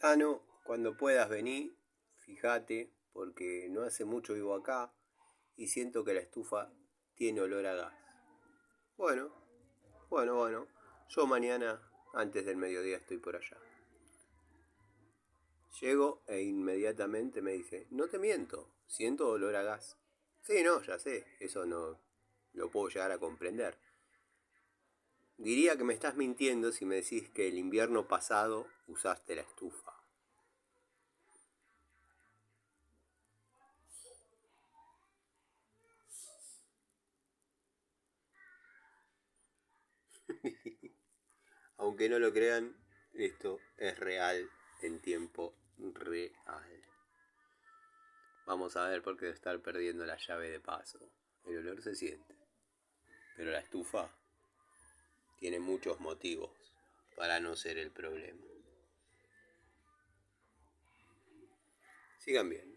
Tano, cuando puedas venir, fíjate, porque no hace mucho vivo acá y siento que la estufa tiene olor a gas. Bueno, bueno, yo mañana, antes del mediodía, estoy por allá. Llego e inmediatamente me dice, no te miento, siento olor a gas. Sí, no, ya sé, eso no lo puedo llegar a comprender. Diría que me estás mintiendo si me decís que el invierno pasado usaste la estufa. Aunque no lo crean, esto es real en tiempo real. Vamos a ver por qué estar perdiendo la llave de paso. El olor se siente. Pero la estufa tiene muchos motivos para no ser el problema. Sigan bien.